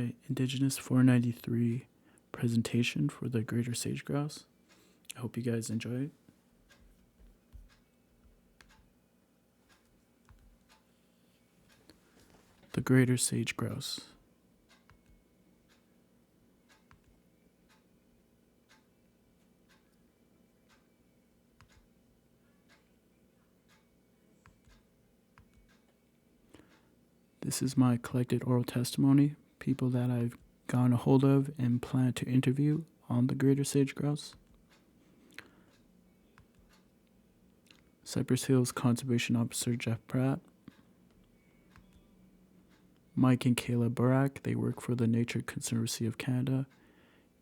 my Indigenous 493 presentation for the greater sage grouse. I hope you guys enjoy it. The greater sage grouse. This is my collected oral testimony, people that I've gotten a hold of and plan to interview on the greater sage grouse. Cypress Hills Conservation Officer Jeff Pratt. Mike and Kayla Burak, they work for the Nature Conservancy of Canada.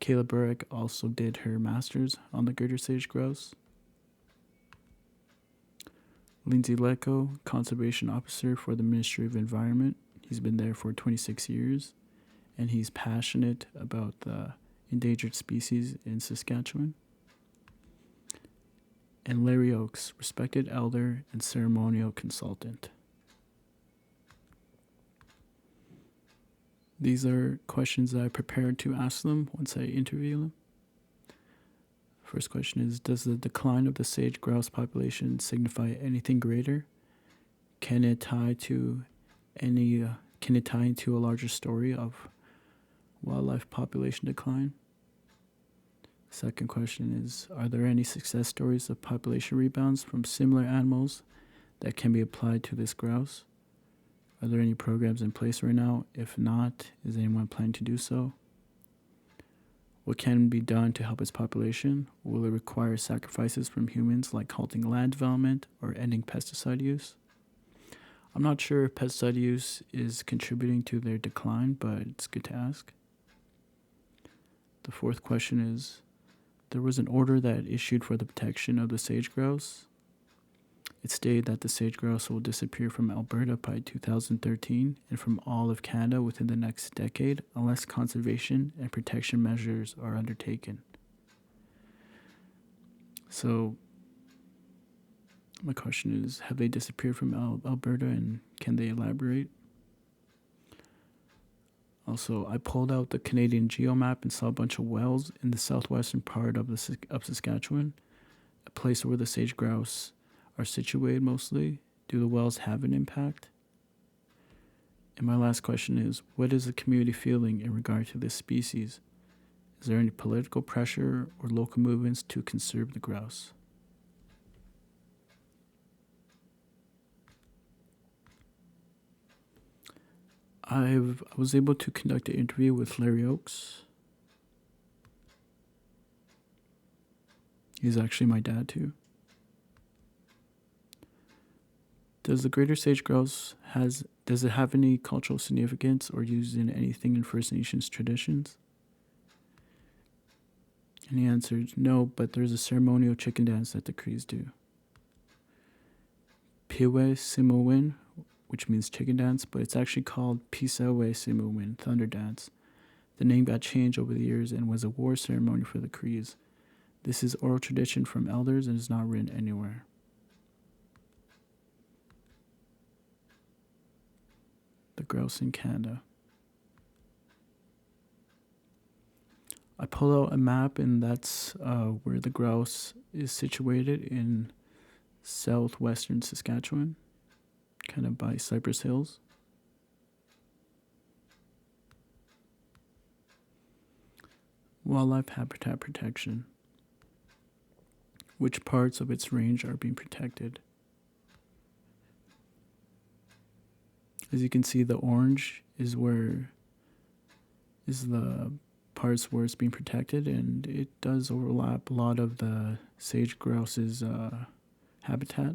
Kayla Burak also did her master's on the greater sage grouse. Lindsay Lecco, Conservation Officer for the Ministry of Environment. He's been there for 26 years, and he's passionate about the endangered species in Saskatchewan. And Larry Oakes, respected elder and ceremonial consultant. These are questions that I prepared to ask them once I interview them. First question is, does the decline of the sage grouse population signify anything greater? Can it tie into a larger story of wildlife population decline? Second question is, are there any success stories of population rebounds from similar animals that can be applied to this grouse? Are there any programs in place right now? If not, is anyone planning to do so? What can be done to help its population? Will it require sacrifices from humans like halting land development or ending pesticide use? I'm not sure if pesticide use is contributing to their decline, but it's good to ask. The fourth question is, there was an order that issued for the protection of the sage grouse. It stated that the sage grouse will disappear from Alberta by 2013 and from all of Canada within the next decade unless conservation and protection measures are undertaken. So my question is, have they disappeared from Alberta, and can they elaborate? Also, I pulled out the Canadian geomap and saw a bunch of wells in the southwestern part of Saskatchewan, a place where the sage grouse are situated mostly. Do the wells have an impact? And my last question is, what is the community feeling in regard to this species? Is there any political pressure or local movements to conserve the grouse? I was able to conduct an interview with Larry Oakes. He's actually my dad too. Does the greater sage grouse does it have any cultural significance or used in anything in First Nations traditions? And he answered, no, but there's a ceremonial chicken dance that the Crees do. Piwe Simowin, which means chicken dance, but it's actually called Pisawe Simowin, thunder dance. The name got changed over the years and was a war ceremony for the Crees. This is oral tradition from elders and is not written anywhere. The grouse in Canada. I pull out a map, and that's where the grouse is situated in southwestern Saskatchewan, kind of by Cypress Hills. Wildlife habitat protection. Which parts of its range are being protected? As you can see, the orange is the parts where it's being protected, and it does overlap a lot of the sage grouse's habitat,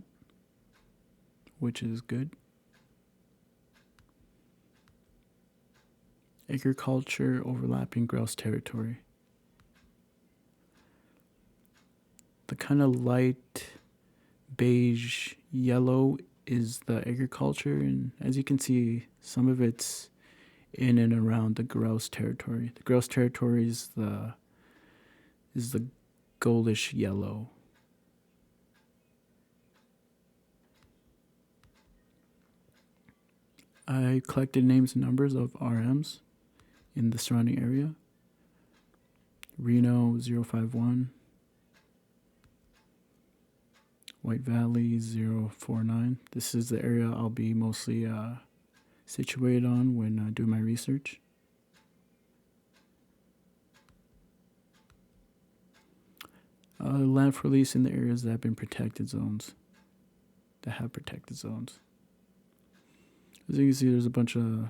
which is good. Agriculture overlapping grouse territory. The kind of light beige yellow is the agriculture, and as you can see, some of it's in and around the grouse territory. The grouse territory is the goldish yellow. I collected names and numbers of RMs in the surrounding area. Reno 051, White Valley 049. This is the area I'll be mostly situated on when doing my research. Land for lease in the areas that have been protected zones. As you can see, there's a bunch of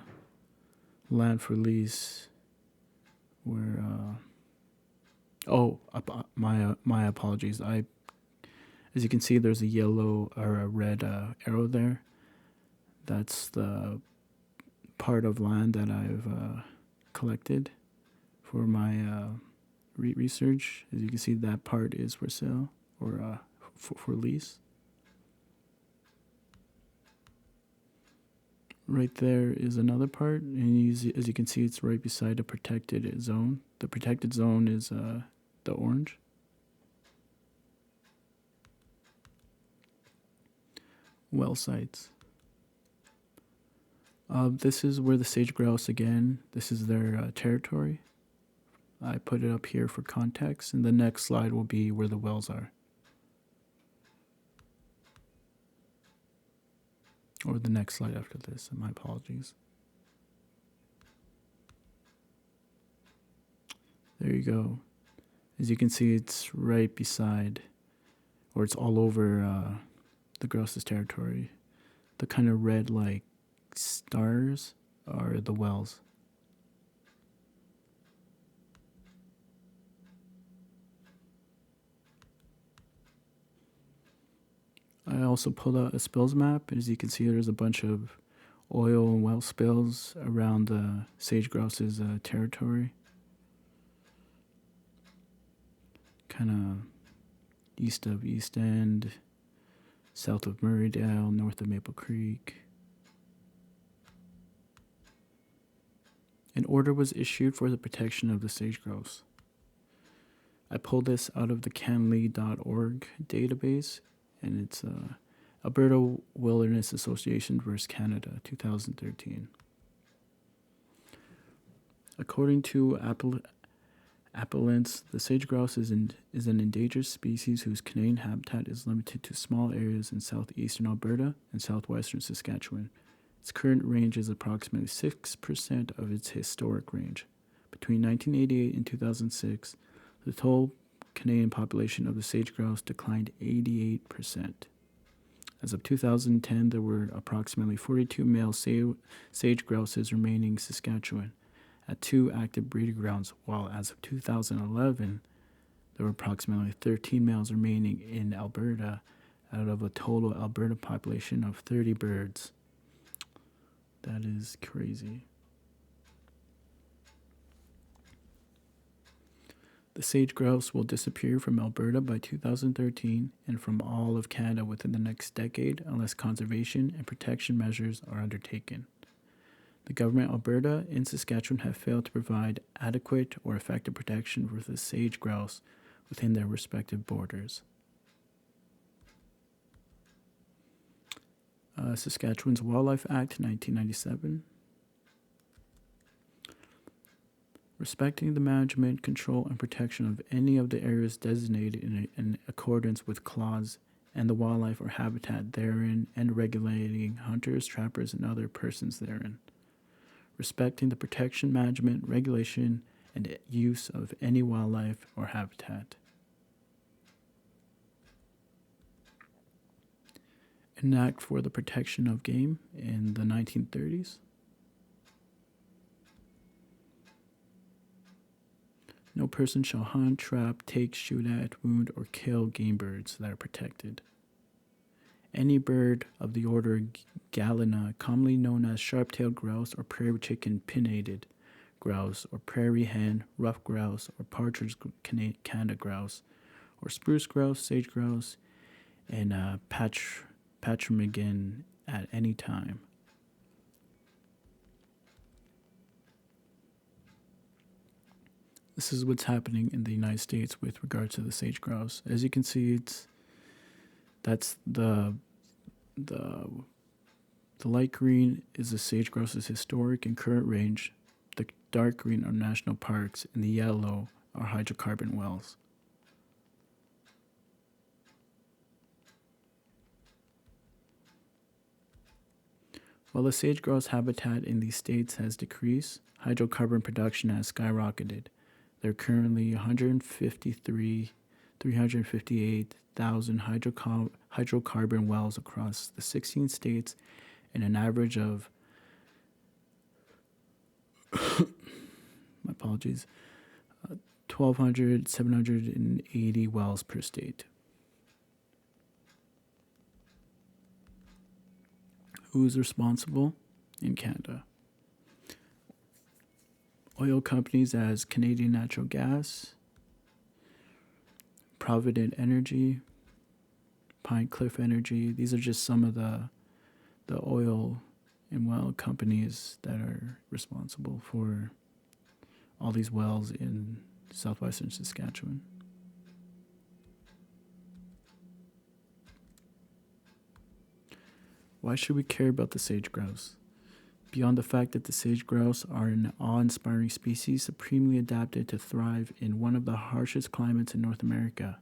land for lease where my apologies. As you can see, there's a yellow or a red arrow there. That's the part of land that I've collected for my research. As you can see, that part is for sale or for lease. Right there is another part, and as you can see, it's right beside a protected zone. The protected zone is the orange. Well sites. This is where the sage grouse, again, this is their territory. I put it up here for context, and the next slide will be where the wells are. Or the next slide after this, my apologies. There you go. As you can see, it's right beside, or it's all over the Grouse's territory. The kind of red like stars are the wells. I also pulled out a spills map. As you can see, there's a bunch of oil and well spills around the sage grouse's territory. Kind of east of East End, south of Murraydale, north of Maple Creek. An order was issued for the protection of the sage grouse. I pulled this out of the canley.org database, and it's Alberta Wilderness Association versus Canada, 2013. According to appellants, the sage grouse is an endangered species whose Canadian habitat is limited to small areas in southeastern Alberta and southwestern Saskatchewan. Its current range is approximately 6% of its historic range. Between 1988 and 2006, the total Canadian population of the sage grouse declined 88%. As of 2010, there were approximately 42 male sage grouses remaining in Saskatchewan at 2 active breeding grounds, while as of 2011, there were approximately 13 males remaining in Alberta out of a total Alberta population of 30 birds. That is crazy. The sage grouse will disappear from Alberta by 2013 and from all of Canada within the next decade unless conservation and protection measures are undertaken. The government of Alberta and Saskatchewan have failed to provide adequate or effective protection for the sage grouse within their respective borders. Saskatchewan's Wildlife Act, 1997. Respecting the management, control, and protection of any of the areas designated in accordance with clause and the wildlife or habitat therein, and regulating hunters, trappers, and other persons therein. Respecting the protection, management, regulation, and use of any wildlife or habitat. An act for the protection of game in the 1930s. No person shall hunt, trap, take, shoot at, wound, or kill game birds that are protected. Any bird of the order Gallina, commonly known as sharp-tailed grouse or prairie chicken pinnated grouse, or prairie hen, ruffed grouse, or partridge Canada grouse, or spruce grouse, sage grouse, and patramigin at any time. This is what's happening in the United States with regards to the sage grouse. As you can see, that's the light green is the sage grouse's historic and current range. dark green are national parks, and the yellow are hydrocarbon wells. While the sage-grouse habitat in these states has decreased, hydrocarbon production has skyrocketed. There are currently 358,000 hydrocarbon wells across the 16 states, and an average of, my apologies, 780 wells per state. Who is responsible? In Canada, oil companies as Canadian Natural Gas, Provident Energy, Pine Cliff Energy. These are just some of the oil and well companies that are responsible for all these wells in southwestern Saskatchewan. Why should we care about the sage grouse? Beyond the fact that the sage grouse are an awe-inspiring species supremely adapted to thrive in one of the harshest climates in North America.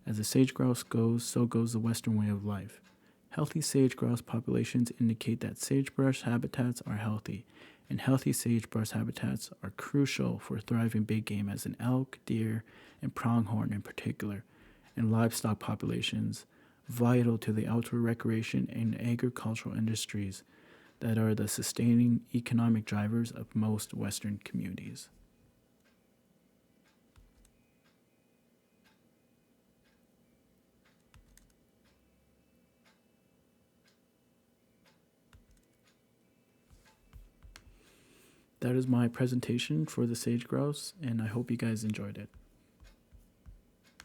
As the sage grouse goes, so goes the Western way of life. Healthy sage grouse populations indicate that sagebrush habitats are healthy, and healthy sagebrush habitats are crucial for thriving big game as in elk, deer, and pronghorn in particular, and livestock populations, vital to the outdoor recreation and agricultural industries that are the sustaining economic drivers of most Western communities. That is my presentation for the sage grouse, and I hope you guys enjoyed it.